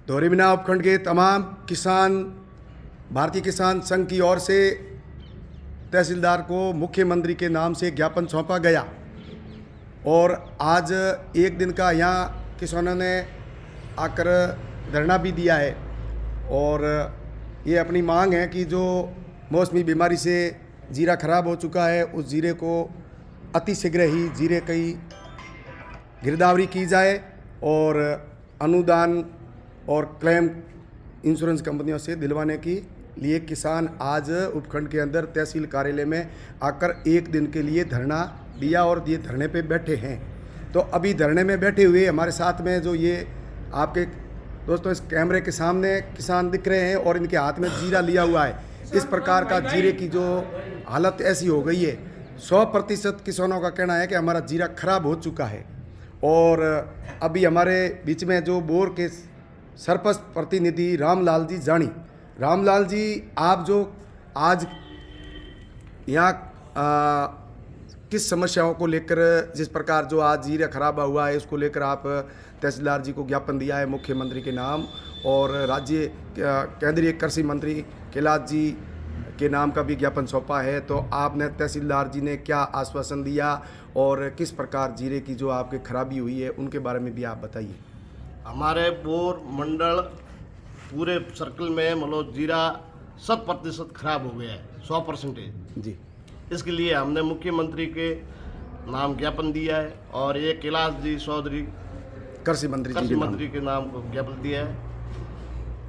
धोरीबिना उपखंड के तमाम किसान भारतीय किसान संघ की ओर से तहसीलदार को मुख्यमंत्री के नाम से ज्ञापन सौंपा गया और आज एक दिन का यहाँ किसानों ने आकर धरना भी दिया है और ये अपनी मांग है कि जो मौसमी बीमारी से जीरा खराब हो चुका है उस जीरे को अतिशीघ्र ही जीरे की गिरदावरी की जाए और अनुदान और क्लेम इंश्योरेंस कंपनियों से दिलवाने के लिए किसान आज उपखंड के अंदर तहसील कार्यालय में आकर एक दिन के लिए धरना दिया और ये धरने पे बैठे हैं। तो अभी धरने में बैठे हुए हमारे साथ में जो ये आपके दोस्तों इस कैमरे के सामने किसान दिख रहे हैं और इनके हाथ में जीरा लिया हुआ है। इस प्रकार का जीरे की जो हालत ऐसी हो गई है, 100% किसानों का कहना है कि हमारा जीरा खराब हो चुका है। और अभी हमारे बीच में जो बोर के सरपंच प्रतिनिधि रामलाल जी जानी, रामलाल जी आप जो आज यहाँ किस समस्याओं को लेकर, जिस प्रकार जो आज जीरा खराब हुआ है इसको लेकर आप तहसीलदार जी को ज्ञापन दिया है मुख्यमंत्री के नाम और राज्य केंद्रीय कृषि मंत्री कैलाश जी के नाम का भी ज्ञापन सौंपा है, तो आपने तहसीलदार जी ने क्या आश्वासन दिया और किस प्रकार जीरे की जो आपकी खराबी हुई है उनके बारे में भी आप बताइए। हमारे बोर मंडल पूरे सर्कल में मतलब जीरा 100% खराब हो गया है, 100% जी। इसके लिए हमने मुख्यमंत्री के नाम ज्ञापन दिया है और ये कैलाश जी चौधरी कृषि मंत्री के नाम को ज्ञापन दिया है।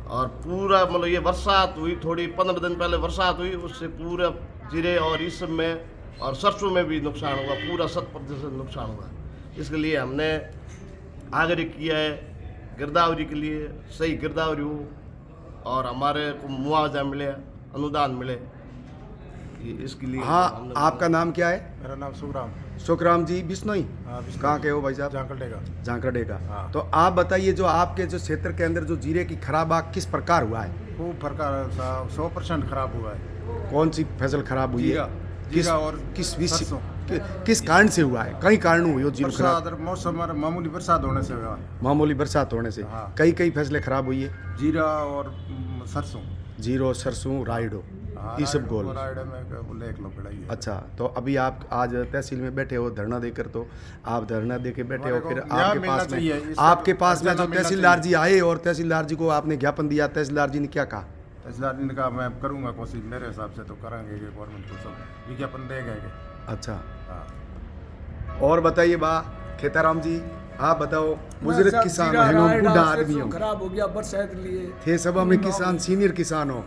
और पूरा मतलब ये बरसात हुई, थोड़ी 15 दिन पहले बरसात हुई, उससे पूरा जीरे और इस सब में और सरसों में भी नुकसान हुआ, पूरा 100% नुकसान हुआ। इसके लिए हमने आग्रह किया है गिरदावरी के लिए सही गिरदावरी हो और हमारे को मुआवजा मिले, अनुदान मिले, इसके लिए। हाँ, आपका नाम क्या है? मेरा नाम सुखराम। सुखराम जी बिश्नोई, कहाँ के हो भाई साहब? झांकड़े का। हाँ। तो आप बताइए जो आपके जो क्षेत्र के अंदर जो जीरे की खराबा किस प्रकार हुआ है? खूब प्रकार 100% खराब हुआ है। कौन सी फसल खराब हुई है? जीरा और किस कारण से हुआ है? कई कारण हुई हो जीरो खराब? मौसम मामूली बरसात होने से हुआ। मामूली बरसात होने से। हाँ। कई फसलें खराब हुई है। जीरा और सरसों, जीरो, सरसों, राइडो, ये सब गोल। अच्छा, तो अभी आप आज तहसील में बैठे हो धरना देकर, तो आप धरना दे के बैठे हो, फिर आपके पास में जो तहसीलदार जी आए और तहसीलदार जी को आपने ज्ञापन दिया, तहसीलदार जी ने क्या कहा? तहसीलदार जी ने कहा मैं करूंगा कोशिश, मेरे हिसाब से तो करेंगे कि गवर्नमेंट को सब विज्ञापन देंगे। अच्छा। हाँ। और बताइए बा खेताराम जी, आप बताओ, बुजुर्ग किसान हो, बूढ़ा आदमी हो, खराब हो गया बरसात लिए थे सभा में किसान सीनियर किसान हो,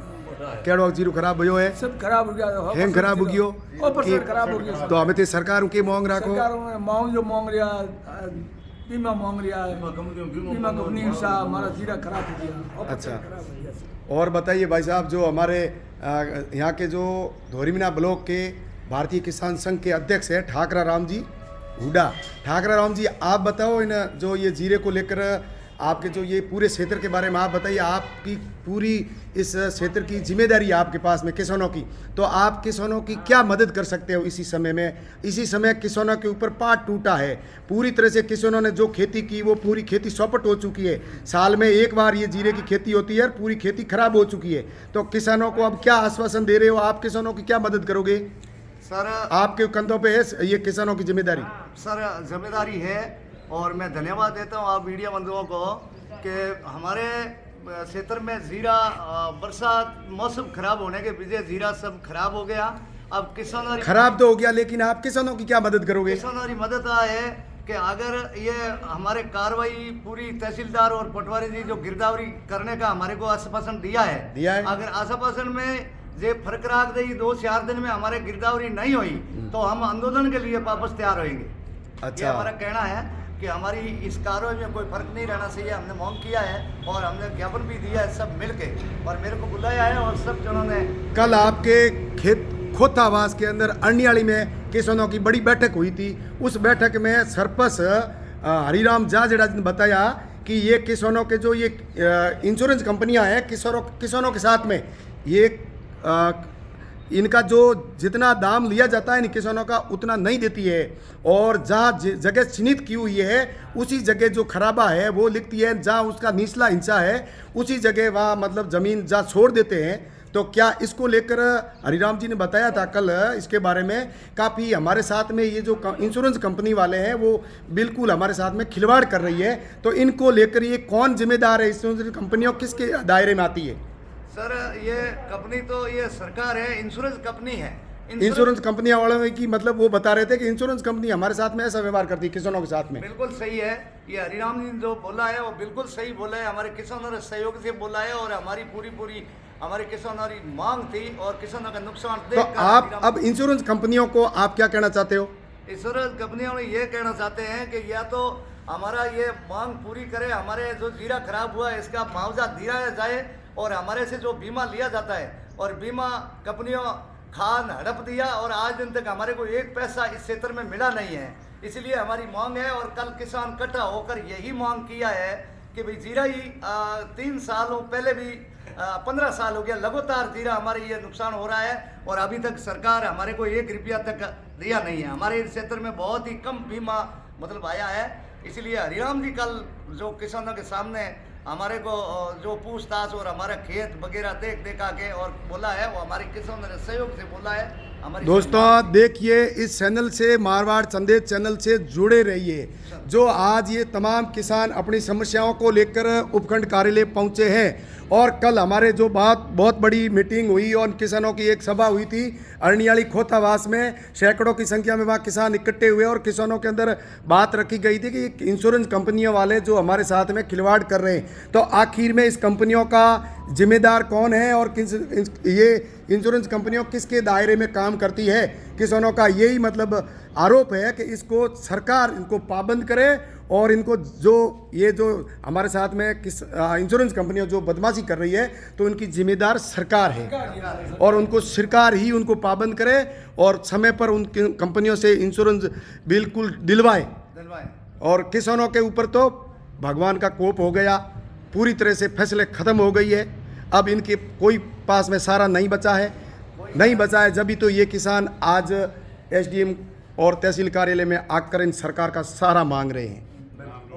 केड़ो जीरो खराब हो है, सब खराब हो गया, हेंग खराब हो गयो, खराब हो गया। तो हमें ते सरकार के मांग रखो, सरकार मांग जो मांग रहा, बीमा मांग रहा है, बीमा कंपनी से हमारा जीरा खराब हो गया। अच्छा। और बताइए भाई साहब, जो हमारे यहाँ के जो धोरीबिना ब्लॉक के भारतीय किसान संघ के अध्यक्ष है ठाकरा राम जी हुडा, ठाकरा राम जी आप बताओ इन जो ये जीरे को लेकर आपके जो ये पूरे क्षेत्र के बारे में आप बताइए। आपकी पूरी इस क्षेत्र की जिम्मेदारी है आपके पास में किसानों की, तो आप किसानों की क्या मदद कर सकते हो इसी समय में? इसी समय किसानों के ऊपर पाट टूटा है, पूरी तरह से किसानों ने जो खेती की वो पूरी खेती चौपट हो चुकी है। साल में एक बार ये जीरे की खेती होती है और पूरी खेती खराब हो चुकी है। तो किसानों को अब क्या आश्वासन दे रहे हो? आप किसानों की क्या मदद करोगे? सर आपके कंधों पे है ये किसानों की जिम्मेदारी? सर जिम्मेदारी है और मैं धन्यवाद देता हूँ आप मीडिया बंधुओं को कि हमारे क्षेत्र में जीरा बरसात मौसम खराब होने के वजह जीरा सब खराब हो गया। अब किसानों खराब तो हो गया, लेकिन आप किसानों की क्या मदद करोगे? किसानों की मदद है कि अगर ये हमारे कार्रवाई पूरी तहसीलदार और पटवारी जी जो गिरदावरी करने का हमारे को आश्वासन दिया है, अगर आश्वासन में जे फर्क रख दे 2-4 दिन में हमारे गिरदावरी नहीं हुई तो हम आंदोलन के लिए वापस तैयार होंगे। अच्छा। ये हमारा कहना है कि हमारी इस कार्रवाई में कोई फर्क नहीं रहना चाहिए। हमने मांग किया है और हमने ज्ञापन भी दिया है सब मिलके, और मेरे को बुलाया है और सब जनों ने। कल आपके खेत खोतावास के अंदर अरनियाली में किसानों की बड़ी बैठक हुई थी। उस बैठक में सरपंच हरिराम जाजड़ा ने बताया कि ये किसानों के जो ये इंश्योरेंस कंपनियां हैं किसानों के साथ में ये इनका जो जितना दाम लिया जाता है इन किसानों का उतना नहीं देती है, और जहाँ जगह चिन्हित की हुई है उसी जगह जो खराबा है वो लिखती है, जहाँ उसका निचला हिस्सा है उसी जगह वहाँ मतलब ज़मीन जहाँ छोड़ देते हैं। तो क्या इसको लेकर हरिराम जी ने बताया था कल इसके बारे में, काफ़ी हमारे साथ में ये जो इंश्योरेंस कंपनी वाले हैं वो बिल्कुल हमारे साथ में खिलवाड़ कर रही है। तो इनको लेकर ये कौन जिम्मेदार है, इंश्योरेंस कंपनियों किसके दायरे में आती है? सर ये कंपनी तो ये सरकार है, इंश्योरेंस कंपनी है। इंश्योरेंस कंपनियां वालों की मतलब वो बता रहे थे कि इंश्योरेंस कंपनी हमारे साथ में ऐसा व्यवहार करती है किसानों के साथ में। बिल्कुल सही है, ये हरिराम जी ने जो बोला है वो बिल्कुल सही बोला है, हमारे किसानों ने सहयोग से बोला है, और हमारी पूरी हमारे किसानों की मांग थी और किसानों का नुकसान तो देखकर आप अब इंश्योरेंस कंपनियों को आप क्या कहना चाहते हो? इंश्योरेंस कंपनियों में ये कहना चाहते हैं कि या तो हमारा ये मांग पूरी करे, हमारे जो जीरा खराब हुआ है इसका मुआवजा दिया जाए, और हमारे से जो बीमा लिया जाता है, और बीमा कंपनियों खान हड़प दिया और आज दिन तक हमारे को एक पैसा इस क्षेत्र में मिला नहीं है। इसलिए हमारी मांग है, और कल किसान इकट्ठा होकर यही मांग किया है कि भाई जीरा ही 3 सालों पहले भी 15 साल हो गया लगातार जीरा हमारे ये नुकसान हो रहा है, और अभी तक सरकार हमारे को 1 रुपया तक दिया नहीं है। हमारे इस क्षेत्र में बहुत ही कम बीमा मतलब आया है। इसलिए हरिराम जी कल जो किसानों के सामने हमारे को जो पूछताछ और हमारा खेत वगैरह देख आके और बोला है, वो हमारे किसानों ने सहयोग से बोला है। हमारी दोस्तों देखिए, इस चैनल से मारवाड़ संदेश चैनल से जुड़े रहिए। जो आज ये तमाम किसान अपनी समस्याओं को लेकर उपखंड कार्यालय पहुंचे हैं, और कल हमारे जो बहुत बड़ी मीटिंग हुई और किसानों की एक सभा हुई थी अरनियाली खोतावास में, सैकड़ों की संख्या में वहाँ किसान इकट्ठे हुए और किसानों के अंदर बात रखी गई थी कि इंश्योरेंस कंपनियों वाले जो हमारे साथ में खिलवाड़ कर रहे हैं, तो आखिर में इस कंपनियों का जिम्मेदार कौन है और ये इंश्योरेंस कंपनियों किसके दायरे में काम करती है। किसानों का यही मतलब आरोप है कि इसको सरकार इनको पाबंद करे, और इनको जो हमारे साथ में इंश्योरेंस कंपनियां जो बदमाशी कर रही है तो उनकी जिम्मेदार सरकार है, और उनको सरकार ही उनको पाबंद करे और समय पर उन कंपनियों से इंश्योरेंस बिल्कुल दिलवाए। और किसानों के ऊपर तो भगवान का कोप हो गया, पूरी तरह से फैसले ख़त्म हो गई है। अब इनके कोई पास में सारा नहीं बचा है जब भी तो ये किसान आज SDM और तहसील कार्यालय में आकर इन सरकार का सहारा मांग रहे हैं।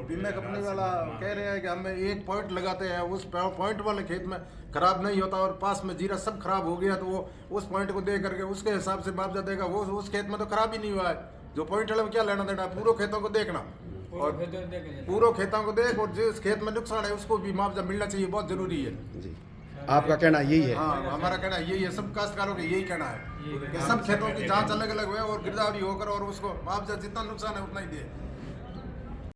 बीमा कंपनी वाला कह रहे हैं कि हमें एक पॉइंट लगाते हैं, उस पॉइंट वाले खेत में खराब नहीं होता और पास में जीरा सब खराब हो गया तो वो उस पॉइंट को दे करके उसके हिसाब से मुआवजा देगा। वो उस खेत में तो खराब ही नहीं हुआ है, जो पॉइंट वाले में क्या लेना देना, पूरे खेतों को देखना और पूरे खेतों को देख, और जिस खेत में नुकसान है उसको भी मुआवजा मिलना चाहिए, बहुत जरूरी है जी। आपका कहना यही है? हाँ, हमारा कहना यही है, सब काश्तकारों का यही कहना है कि सब खेतों की जांच अलग अलग हुए और गिरदावरी होकर और उसको मुआवजा जितना नुकसान है उतना ही दे।